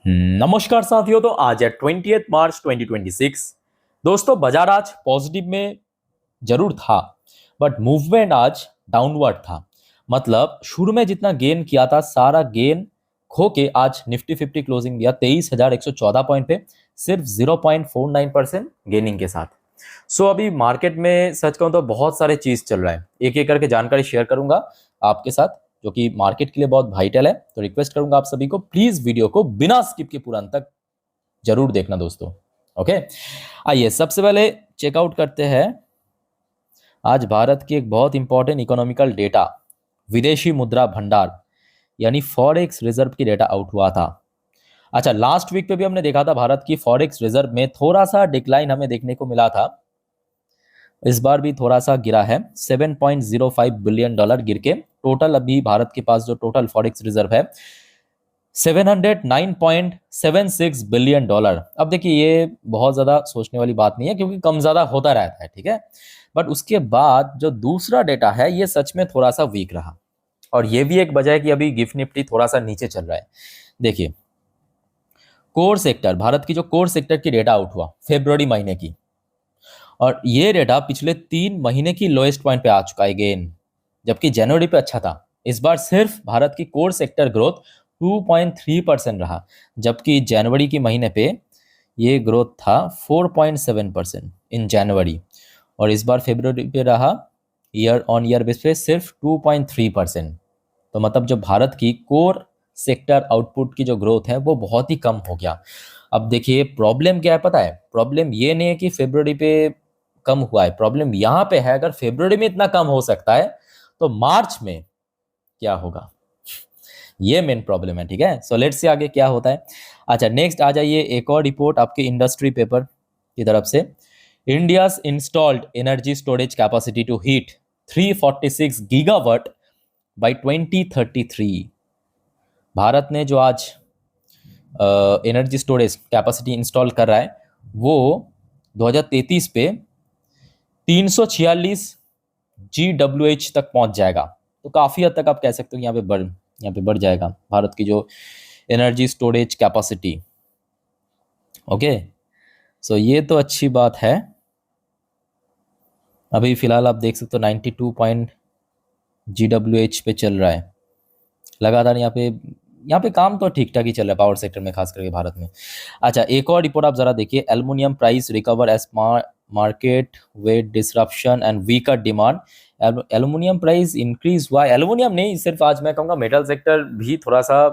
नमस्कार साथियों। तो आज है 20 मार्च 2026। दोस्तों, बाजार आज पॉजिटिव में जरूर था, बट मूवमेंट आज डाउनवर्ड था। मतलब शुरू में जितना गेन किया था सारा गेन खो के आज निफ्टी 50 क्लोजिंग दिया 23,114 पॉइंट पे, सिर्फ 0.49% गेनिंग के साथ। अभी मार्केट में सच कहूं तो बहुत सारे चीज चल रहा है, एक एक करके जानकारी शेयर करूंगा आपके साथ, जो कि मार्केट के लिए बहुत वाइटल है। तो रिक्वेस्ट करूंगा आप सभी को, प्लीज वीडियो को बिना स्किप के पूरा अंत तक जरूर देखना दोस्तों। ओके, आइए सबसे पहले चेकआउट करते हैं आज भारत की एक बहुत इंपॉर्टेंट इकोनॉमिकल डेटा, विदेशी मुद्रा भंडार यानी फॉरेक्स रिजर्व की डेटा आउट हुआ था। अच्छा, लास्ट वीक पे भी हमने देखा था भारत की फॉरेक्स रिजर्व में थोड़ा सा डिक्लाइन हमें देखने को मिला था। इस बार भी थोड़ा सा गिरा है, 7.05 बिलियन डॉलर गिर के टोटल अभी भारत के पास जो टोटल फॉरेक्स रिजर्व है 709.76 बिलियन डॉलर। अब देखिए, ये बहुत ज्यादा सोचने वाली बात नहीं है क्योंकि कम ज्यादा होता रहता है, ठीक है। बट उसके बाद जो दूसरा डेटा है ये सच में थोड़ा सा वीक रहा, और ये भी एक वजह है कि अभी गिफ्ट निफ्टी थोड़ा सा नीचे चल रहा है। देखिए, कोर सेक्टर, भारत की जो कोर सेक्टर की डेटा आउट हुआ फरवरी महीने की, और ये डेटा पिछले 3 महीने की लोएस्ट पॉइंट पे आ चुका है गेन, जबकि जनवरी पे अच्छा था। इस बार सिर्फ भारत की कोर सेक्टर ग्रोथ 2.3% रहा, जबकि जनवरी के महीने पे ये ग्रोथ था 4.7% इन जनवरी, और इस बार फरवरी पे रहा ईयर ऑन ईयर बेस पे सिर्फ 2.3%। तो मतलब जो भारत की कोर सेक्टर आउटपुट की जो ग्रोथ है वो बहुत ही कम हो गया। अब देखिए, प्रॉब्लम क्या है पता है? प्रॉब्लम ये नहीं है कि फरवरी पे कम हुआ है, प्रॉब्लम यहाँ पे है अगर फरवरी में इतना कम हो सकता है तो मार्च में क्या होगा, ये मेन प्रॉब्लम है, ठीक है। सो लेट्स से आगे क्या होता है। अच्छा, नेक्स्ट आ जाइए, एक और रिपोर्ट आपके इंडस्ट्री पेपर की तरफ से। India's installed energy storage capacity to hit 346 gigawatt by 2033। Bharat ने जो आज एनर्जी स्टोरेज कैपेसिटी इंस्टॉल कर रहा है वो 2033 पे 346 GWH तक पहुंच जाएगा। तो काफ़ी हद तक आप कह सकते हो कि यहाँ पे बढ़ जाएगा भारत की जो एनर्जी स्टोरेज कैपेसिटी। ओके, सो ये तो अच्छी बात है। अभी फिलहाल आप देख सकते हो 92 पॉइंट GWH पे चल रहा है लगातार। यहाँ पे काम तो ठीक ठाक ही चल रहा है पावर सेक्टर में, खास करके भारत में। अच्छा, एक और रिपोर्ट आप जरा देखिए, aluminium price recover as market weight disruption and weaker demand. Aluminium price increase हुआ, एल्युमिनियम नहीं सिर्फ, आज मैं कहूँगा मेटल सेक्टर भी थोड़ा सा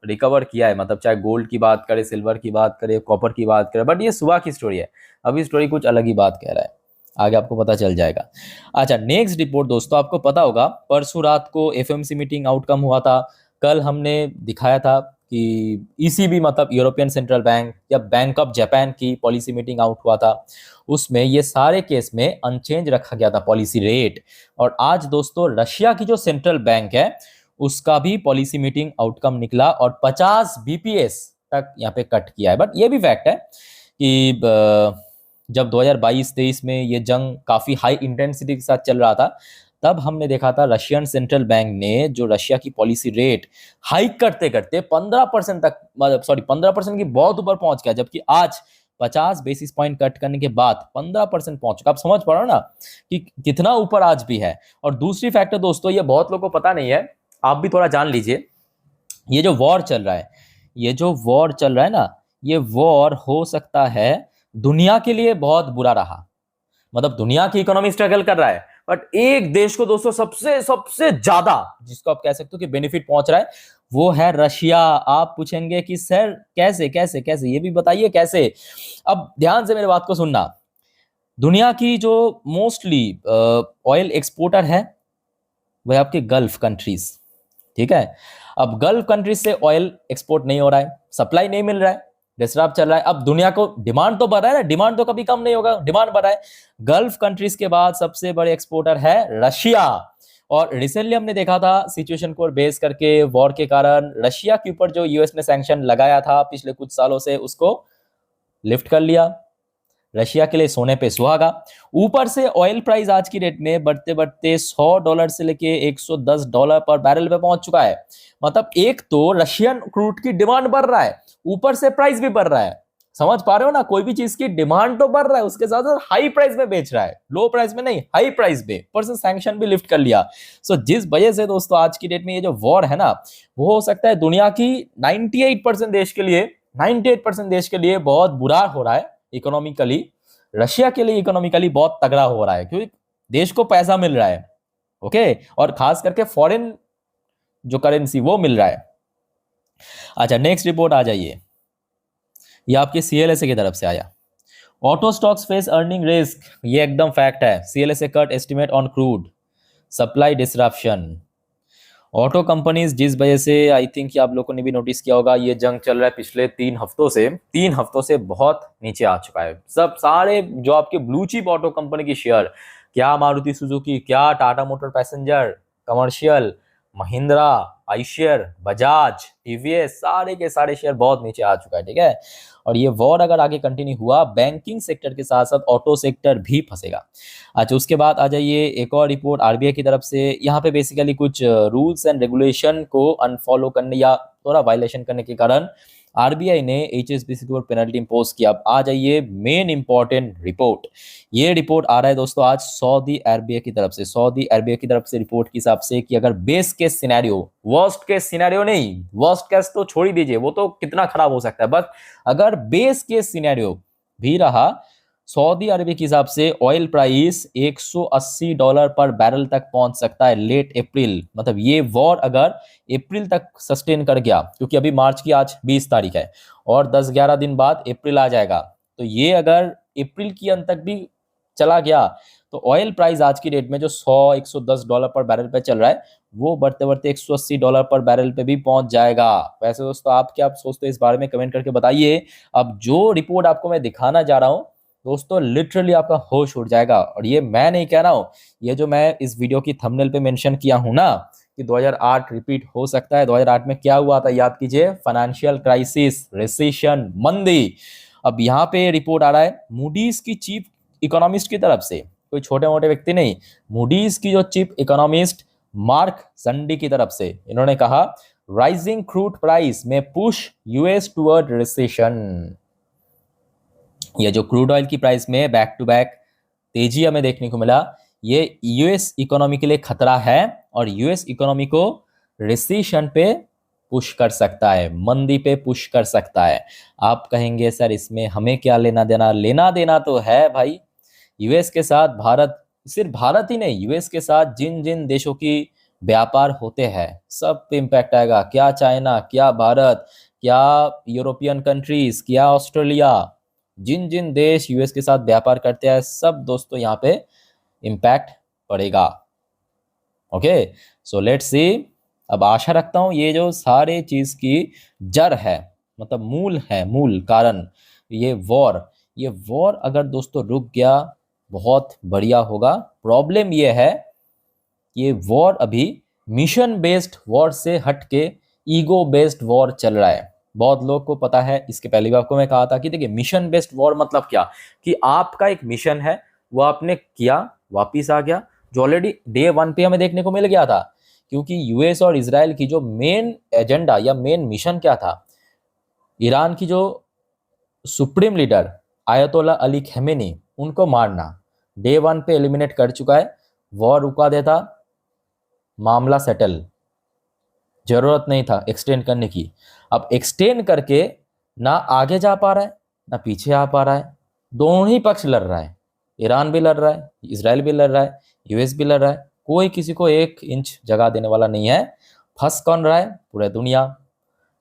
रिकवर किया है। मतलब चाहे गोल्ड की बात करें, सिल्वर की बात करें, कॉपर की बात करें, बट ये सुबह की स्टोरी है, अभी स्टोरी कुछ अलग ही बात कह रहा है, आगे आपको पता चल जाएगा। अच्छा, नेक्स्ट रिपोर्ट दोस्तों, आपको पता होगा परसों रात को एफएमसी मीटिंग आउटकम हुआ था। कल हमने दिखाया था कि ईसीबी मतलब यूरोपियन सेंट्रल बैंक या बैंक ऑफ जापान की पॉलिसी मीटिंग आउट हुआ था। उसमें ये सारे केस में अनचेंज रखा गया था पॉलिसी रेट। और आज दोस्तों रशिया की जो सेंट्रल बैंक है उसका भी पॉलिसी मीटिंग आउटकम निकला और 50 बीपीएस तक यहाँ पे कट किया है। बट ये भी फैक्ट है कि जब 2022-23 में ये जंग काफी हाई इंटेंसिटी के साथ चल रहा था, तब हमने देखा था रशियन सेंट्रल बैंक ने जो रशिया की पॉलिसी रेट हाइक करते करते 15% तक, मतलब सॉरी 15% की बहुत ऊपर पहुंच गया, जबकि आज 50 बेसिस पॉइंट कट करने के बाद 15% पहुंच चुका। आप समझ पा रहे हो ना कि कितना ऊपर आज भी है। और दूसरी फैक्टर दोस्तों, ये बहुत लोगों को पता नहीं है, आप भी थोड़ा जान लीजिए। ये जो वॉर चल रहा है, ये जो वॉर चल रहा है ना, ये वॉर हो सकता है दुनिया के लिए बहुत बुरा रहा। मतलब दुनिया की इकोनॉमी स्ट्रगल कर रहा है, बट एक देश को दोस्तों सबसे सबसे ज्यादा, जिसको आप कह सकते हो कि बेनिफिट पहुंच रहा है, वो है रशिया। आप पूछेंगे कि सर कैसे कैसे कैसे, ये भी बताइए कैसे। अब ध्यान से मेरे बात को सुनना। दुनिया की जो मोस्टली ऑयल एक्सपोर्टर है वह आपके गल्फ कंट्रीज, ठीक है। अब गल्फ कंट्रीज से ऑयल एक्सपोर्ट नहीं हो रहा है, सप्लाई नहीं मिल रहा है, डिस्टर्ब चल रहा है। अब दुनिया को डिमांड तो बढ़ रहा है ना, डिमांड तो कभी कम नहीं होगा, डिमांड बढ़ रहा है। गल्फ कंट्रीज के बाद सबसे बड़े एक्सपोर्टर है रशिया। और रिसेंटली हमने देखा था सिचुएशन को बेस करके, वॉर के कारण रशिया के ऊपर जो यूएस ने सैंक्शन लगाया था पिछले कुछ सालों से, उसको लिफ्ट कर लिया। रशिया के लिए सोने पे सुहागा। ऊपर से ऑयल प्राइस आज की डेट में बढ़ते बढ़ते $100 से लेके $110 पर बैरल पे पहुंच चुका है। मतलब एक तो रशियन क्रूड की डिमांड बढ़ रहा है, ऊपर से प्राइस भी बढ़ रहा है। समझ पा रहे हो ना, कोई भी चीज की डिमांड तो बढ़ रहा है, उसके साथ साथ हाई प्राइस में बेच रहा है, लो प्राइस में नहीं, हाई प्राइस पे, ऊपर से सैंक्शन भी लिफ्ट कर लिया। सो जिस वजह से दोस्तों आज की डेट में ये जो वॉर है ना, वो हो सकता है दुनिया की 98% देश के लिए 98% देश के लिए बहुत बुरा हो रहा है इकोनॉमिकली। रशिया के लिए इकोनॉमिकली बहुत तगड़ा हो रहा है, क्योंकि देश को पैसा मिल रहा है, ओके, और खास करके फॉरेन जो करेंसी वो मिल रहा है। अच्छा, नेक्स्ट रिपोर्ट आ जाइए, ये आपके सीएलएसए की तरफ से आया। Auto stocks face earning risk, ये एकदम फैक्ट है। CLSA cut estimate on crude supply disruption. Auto companies, जिस वजह से आई थिंक आप लोगों ने भी नोटिस किया होगा, ये जंग चल रहा है पिछले 3 हफ्तों से बहुत नीचे आ चुका है। सब सारे जो आपके ब्लू चिप ऑटो कंपनी की शेयर, क्या मारुति सुजुकी, क्या Tata motor passenger, commercial, Mahindra, Eicher, Bajaj, TVS, सारे के सारे शेयर बहुत नीचे आ चुका है, ठीक है। और ये वॉर अगर आगे कंटिन्यू हुआ, बैंकिंग सेक्टर के साथ साथ ऑटो सेक्टर भी फंसेगा। अच्छा, उसके बाद आ जाइए एक और रिपोर्ट आरबीआई की तरफ से। यहाँ पे बेसिकली कुछ रूल्स एंड रेगुलेशन को अनफॉलो करने या थोड़ा वायलेशन करने के कारण आरबीआई ने एचएसबीसी के ऊपर पेनल्टी इंपोज किया। अब आ जाइए मेन इंपॉर्टेंट रिपोर्ट। ये रिपोर्ट आ रहा है दोस्तों आज सऊदी अरबिया की तरफ से। सऊदी अरबिया की तरफ से रिपोर्ट के हिसाब से कि अगर base case scenario, worst case scenario नहीं, वर्स्ट केस तो छोड़ ही दीजिए, वो तो कितना खराब हो सकता है, बट अगर बेस केस सिनेरियो भी रहा, सऊदी अरब के हिसाब से ऑयल प्राइस $180 पर बैरल तक पहुंच सकता है लेट अप्रैल। मतलब ये वॉर अगर अप्रैल तक सस्टेन कर गया, क्योंकि अभी मार्च की आज 20 तारीख है और 10-11 दिन बाद अप्रैल आ जाएगा, तो ये अगर अप्रैल की अंत तक भी चला गया तो ऑयल प्राइस आज की डेट में जो $100-110 पर बैरल पे चल रहा है, वो बढ़ते बढ़ते $180 पर बैरल पे भी पहुंच जाएगा। वैसे दोस्तों आप क्या सोचते हो इस बारे में, कमेंट करके बताइए। अब जो रिपोर्ट आपको मैं दिखाना जा रहा हूं दोस्तों, लिटरली आपका होश उड़ जाएगा। और ये मैं नहीं कह रहा हूं, ये जो मैं इस वीडियो की थंबनेल पे मेंशन किया हूं ना कि 2008 रिपीट हो सकता है। 2008 में क्या हुआ था याद कीजिए, फाइनेंशियल क्राइसिस, रिसेशन, मंदी। अब यहाँ पे रिपोर्ट आ रहा है मूडीज की चीफ इकोनॉमिस्ट की तरफ से, कोई छोटे मोटे व्यक्ति नहीं, मूडीज की जो चीफ इकोनॉमिस्ट मार्क जंडी की तरफ से। इन्होंने कहा राइजिंग क्रूड प्राइस में पुश यूएस टुवर्ड रिसेशन। ये जो क्रूड ऑयल की प्राइस में बैक टू बैक तेजी हमें देखने को मिला, ये यूएस इकोनॉमी के लिए खतरा है और यूएस इकोनॉमी को रिसेशन पे पुश कर सकता है, मंदी पे पुश कर सकता है। आप कहेंगे सर इसमें हमें क्या लेना देना? लेना देना तो है भाई। यूएस के साथ भारत, सिर्फ भारत ही नहीं, यूएस के साथ जिन जिन देशों की व्यापार होते हैं सब पे इम्पैक्ट आएगा। क्या चाइना, क्या भारत, क्या यूरोपियन कंट्रीज, क्या ऑस्ट्रेलिया, जिन जिन देश यूएस के साथ व्यापार करते हैं सब दोस्तों यहाँ पे इम्पैक्ट पड़ेगा। Okay, so let's see. अब आशा रखता हूँ ये जो सारे चीज की जड़ है, मतलब मूल है, मूल कारण ये वॉर अगर दोस्तों रुक गया बहुत बढ़िया होगा। प्रॉब्लम ये है, ये वॉर अभी मिशन बेस्ड वॉर से हट के ईगो बेस्ड वॉर चल रहा है। बहुत लोग को पता है, इसके पहले भी आपको मैं कहा था कि देखिए मिशन बेस्ड वॉर मतलब क्या, कि आपका एक मिशन है, वो आपने किया, वापिस आ गया, जो ऑलरेडी डे 1 पे हमें देखने को मिल गया था। क्योंकि यूएस और इजराइल की जो मेन एजेंडा या मेन मिशन क्या था, ईरान की जो सुप्रीम लीडर आयतोल्ला अली खमेनी, उनको मारना, डे 1 पे एलिमिनेट कर चुका है। वॉर रुका देता, मामला सेटल, जरूरत नहीं था एक्सटेंड करने की। अब एक्सटेंड करके ना आगे जा पा रहा है ना पीछे आ पा रहा है, दोनों ही पक्ष लड़ रहा है। ईरान भी लड़ रहा है, इजराइल भी लड़ रहा है, यूएस भी लड़ रहा है, कोई किसी को 1 इंच जगह देने वाला नहीं है। फंस कौन रहा है? पूरा दुनिया।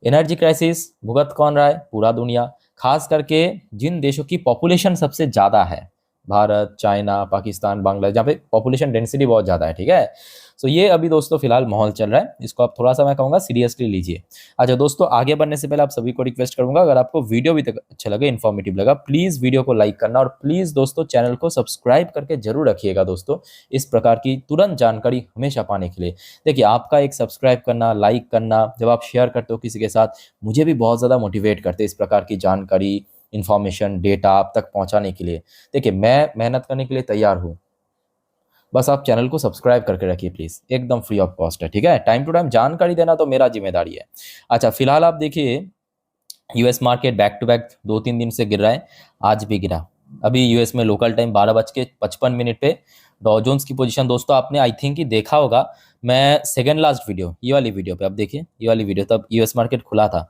एनर्जी क्राइसिस भुगत कौन रहा है? पूरा दुनिया। खास करके जिन देशों की पॉपुलेशन सबसे ज़्यादा है, भारत, चाइना, पाकिस्तान, बांग्लादेश, जहाँ पे पॉपुलेशन डेंसिटी बहुत ज़्यादा है, ठीक है। सो ये अभी दोस्तों फिलहाल माहौल चल रहा है, इसको आप थोड़ा सा मैं कहूँगा सीरियसली लीजिए। अच्छा दोस्तों, आगे बढ़ने से पहले आप सभी को रिक्वेस्ट करूंगा, अगर आपको वीडियो भी तक अच्छा लगे, इन्फॉर्मेटिव लगा, प्लीज़ वीडियो को लाइक करना और प्लीज़ दोस्तों चैनल को सब्सक्राइब करके जरूर रखिएगा दोस्तों, इस प्रकार की तुरंत जानकारी हमेशा पाने के लिए। देखिए आपका एक सब्सक्राइब करना, लाइक करना, जब आप शेयर करते हो किसी के साथ, मुझे भी बहुत ज़्यादा मोटिवेट करते हैं इस प्रकार की जानकारी इन्फॉर्मेशन डेटा आप तक पहुंचाने के लिए। देखिए मैं मेहनत करने के लिए तैयार हूँ, बस आप चैनल को सब्सक्राइब करके रखिए प्लीज़, एकदम फ्री ऑफ कॉस्ट है, ठीक है। टाइम टू टाइम जानकारी देना तो मेरा जिम्मेदारी है। अच्छा फिलहाल आप देखिए US market back to back 2-3 दिन से गिर रहा है, आज भी गिरा। अभी यूएस में लोकल टाइम 12:55 पे डॉ जोन्स की पोजीशन दोस्तों आपने आई थिंक ही देखा होगा, मैं सेकंड लास्ट वीडियो ये वाली वीडियो पे, आप देखिए ये वाली वीडियो, तब यूएस मार्केट खुला था,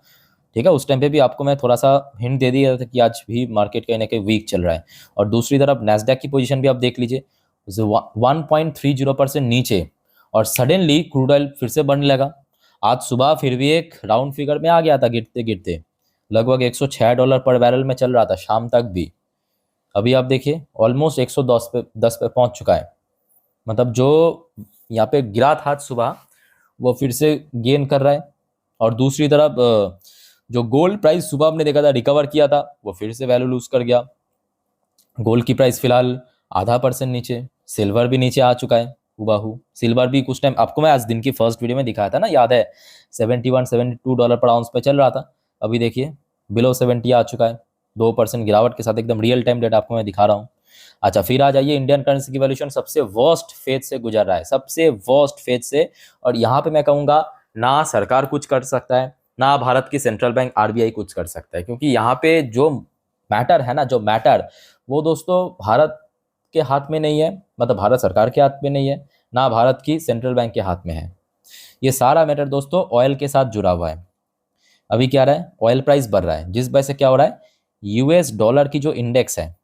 ठीक है। उस टाइम पे भी आपको मैं थोड़ा सा हिंट दे दिया था कि आज भी मार्केट कहीं ना कहीं वीक चल रहा है। और दूसरी तरफ नैस्डैक की पोजीशन भी आप देख लीजिए, 1.30% नीचे, और सडनली क्रूड ऑयल फिर से बढ़ने लगा। आज सुबह फिर भी एक राउंड फिगर में आ गया था गिरते गिरते, लगभग $106 पर बैरल में चल रहा था शाम तक भी। अभी आप देखिए ऑलमोस्ट 110 पे पहुंच चुका है। मतलब जो यहाँ पे गिरा था आज सुबह वो फिर से गेन कर रहा है। और दूसरी तरफ जो गोल्ड प्राइस सुबह हमने देखा था रिकवर किया था, वो फिर से वैल्यू लूज कर गया। गोल्ड की प्राइस फिलहाल 0.5% नीचे, सिल्वर भी नीचे आ चुका है हुबाहू। सिल्वर भी कुछ टाइम आपको मैं आज दिन की फर्स्ट वीडियो में दिखाया था ना, याद है, $71-72 पर आउंस पे चल रहा था। अभी देखिए बिलो 70 आ चुका है, 2% गिरावट के साथ, एकदम रियल टाइम डेटा आपको मैं दिखा रहा हूँ। अच्छा फिर आ जाइए, इंडियन करेंसी की वैल्यूएशन सबसे वर्स्ट फेज से गुजर रहा है, सबसे वर्स्ट फेज से। और यहाँ पे मैं कहूँगा ना सरकार कुछ कर सकता है, ना भारत की सेंट्रल बैंक आरबीआई कुछ कर सकता है, क्योंकि यहाँ पे जो मैटर है ना, जो मैटर वो दोस्तों भारत के हाथ में नहीं है, मतलब भारत सरकार के हाथ में नहीं है, ना भारत की सेंट्रल बैंक के हाथ में है। ये सारा मैटर दोस्तों ऑयल के साथ जुड़ा हुआ है। अभी क्या रहा है, ऑयल प्राइस बढ़ रहा है, जिस वजह से क्या हो रहा है, यूएस डॉलर की जो इंडेक्स है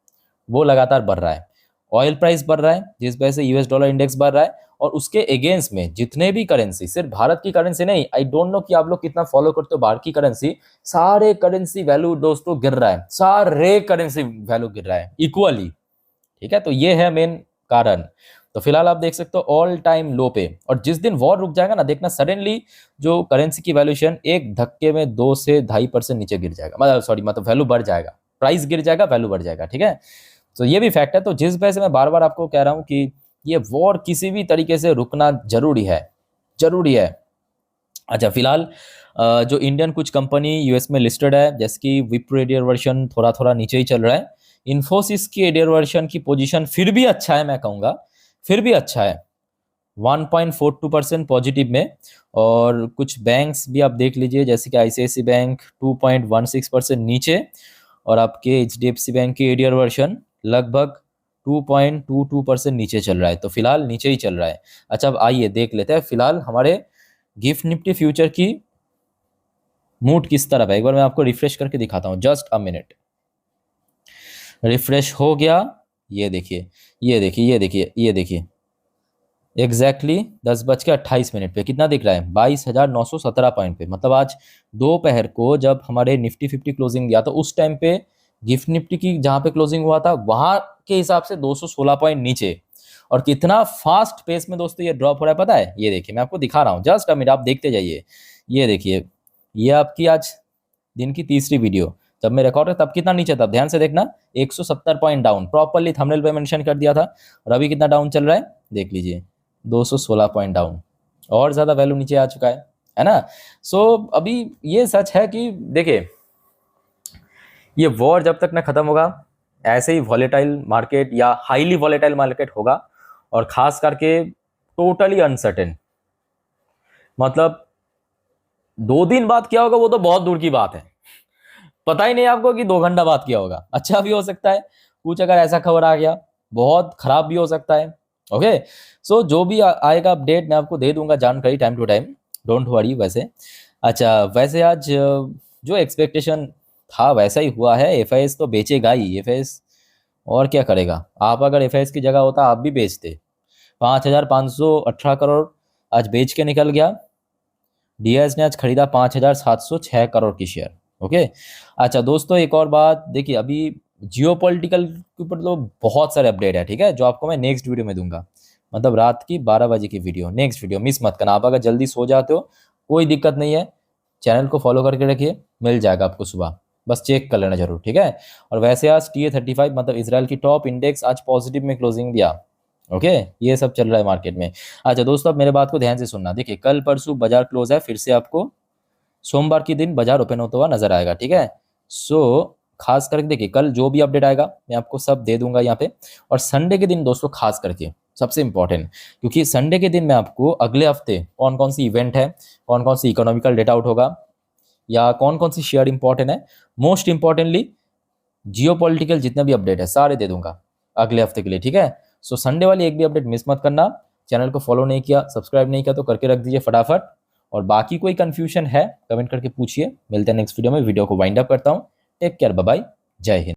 वो लगातार बढ़ रहा है। ऑयल प्राइस बढ़ रहा है जिस वजह से यूएस डॉलर इंडेक्स बढ़ रहा है। और उसके अगेंस्ट में जितने भी करेंसी, सिर्फ भारत की करेंसी नहीं, आई डोंट नो कि आप लोग कितना फॉलो करते हो बाहर की करेंसी, सारे करेंसी वैल्यू दोस्तों गिर रहा है, सारे करेंसी वैल्यू गिर रहा है इक्वली, ठीक है। तो ये है मेन कारण। तो फिलहाल आप देख सकते हो ऑल टाइम लो पे, और जिस दिन वॉर रुक जाएगा ना, देखना सडनली जो करेंसी की वैल्यूएशन एक धक्के में 2 से 2.5% नीचे गिर जाएगा, मतलब वैल्यू बढ़ जाएगा, प्राइस गिर जाएगा वैल्यू बढ़ जाएगा, ठीक है। तो ये भी फैक्ट है। तो जिस वजह से मैं बार बार आपको कह रहा हूं कि ये वॉर किसी भी तरीके से रुकना जरूरी है, जरूरी है। अच्छा फिलहाल जो इंडियन कुछ कंपनी यूएस में लिस्टेड है, जैसे कि विप्रो एडियर वर्शन थोड़ा थोड़ा नीचे ही चल रहा है। इन्फोसिस की एडियर वर्शन की पोजीशन फिर भी अच्छा है, मैं कहूँगा फिर भी अच्छा है, 1.42% पॉजिटिव में। और कुछ बैंक्स भी आप देख लीजिए, जैसे कि आईसीआईसी बैंक 2.16% नीचे, और आपके एचडीएफसी बैंक की एडियर वर्शन लगभग 2.22% नीचे चल रहा है। तो फिलहाल नीचे ही चल रहा है। अच्छा अब आइए देख लेते हैं फिलहाल हमारे गिफ्ट निफ्टी फ्यूचर की मूड किस तरफ है। एक बार मैं आपको रिफ्रेश करके दिखाता हूँ, जस्ट अ मिनट। रिफ्रेश हो गया, ये देखिए ये देखिए ये देखिए ये देखिए, एग्जैक्टली 10:28 पे कितना दिख रहा है, 22,917 पॉइंट पे। मतलब आज दोपहर को जब हमारे निफ्टी 50 क्लोजिंग दिया तो उस टाइम पे गिफ्ट निफ्टी की जहां पे क्लोजिंग हुआ था वहां के हिसाब से 216 पॉइंट नीचे। और कितना फास्ट पेस में दोस्तों ये ड्रॉप हो रहा है पता है, ये देखिए मैं आपको दिखा रहा हूँ, जस्ट अ मिनट आप देखते जाइए। ये देखिए ये आपकी आज दिन की तीसरी वीडियो, जब मैं रिकॉर्ड है तब कितना नीचे था, ध्यान से देखना, 170 पॉइंट डाउन, प्रॉपर्ली थंबनेल पे मेंशन कर दिया था। और अभी कितना डाउन चल रहा है देख लीजिए, 216 पॉइंट डाउन, और ज़्यादा वैल्यू नीचे आ चुका है ना। सो अभी ये सच है कि देखिए ये वॉर जब तक ना खत्म होगा, ऐसे ही वॉलेटाइल मार्केट या हाईली वॉलेटाइल मार्केट होगा। और खास करके टोटली अनसर्टेन, मतलब 2 दिन बाद क्या होगा वो तो बहुत दूर की बात है, पता ही नहीं आपको कि 2 घंटा बाद क्या होगा। अच्छा भी हो सकता है कुछ, अगर ऐसा खबर आ गया, बहुत खराब भी हो सकता है। ओके सो जो भी आएगा अपडेट मैं आपको दे दूंगा, जानकारी time to time, don't worry. वैसे अच्छा वैसे आज जो एक्सपेक्टेशन था वैसा ही हुआ है, एफआईएस तो बेचेगा ही, एफआईएस और क्या करेगा। आप अगर एफआईएस की जगह होता आप भी बेचते, 5,518 करोड़ आज बेच के निकल गया। डीएस ने आज खरीदा 5,706 करोड़ की शेयर। ओके अच्छा दोस्तों एक और बात देखिए, अभी जियोपॉलिटिकल के ऊपर तो बहुत सारे अपडेट है, ठीक है, जो आपको मैं नेक्स्ट वीडियो में दूंगा, मतलब रात की 12 बजे की वीडियो, नेक्स्ट वीडियो मिस मत करना। आप अगर जल्दी सो जाते हो कोई दिक्कत नहीं है, चैनल को फॉलो करके रखिए, मिल जाएगा आपको सुबह, बस चेक कर लेना जरूर, ठीक है। और वैसे आज TA35 मतलब इसराइल की टॉप इंडेक्स आज पॉजिटिव में क्लोजिंग दिया। ओके ये सब चल रहा है मार्केट में। अच्छा दोस्तों अब मेरे बात को ध्यान से सुनना, देखिए कल परसों बाजार क्लोज है, फिर से आपको सोमवार के दिन बाजार ओपन होता हुआ नजर आएगा, ठीक है। सो खास करके देखिए कल जो भी अपडेट आएगा मैं आपको सब दे दूंगा यहाँ पे। और संडे के दिन दोस्तों खास करके सबसे इंपॉर्टेंट, क्योंकि संडे के दिन मैं आपको अगले हफ्ते कौन कौन सी इवेंट है, कौन कौन सी इकोनॉमिकल डेटा आउट होगा, या कौन कौन सी शेयर इंपॉर्टेंट है, मोस्ट इंपॉर्टेंटली जियो पॉलिटिकल जितने भी अपडेट है सारे दे दूंगा अगले हफ्ते के लिए, ठीक है। सो संडे वाली एक भी अपडेट मिस मत करना। चैनल को फॉलो नहीं किया, सब्सक्राइब नहीं किया तो करके रख दीजिए फटाफट। और बाकी कोई कंफ्यूजन है कमेंट करके पूछिए। मिलते हैं नेक्स्ट वीडियो में। वीडियो को वाइंड अप करता हूँ। टेक केयर, बाय बाय, जय हिंद।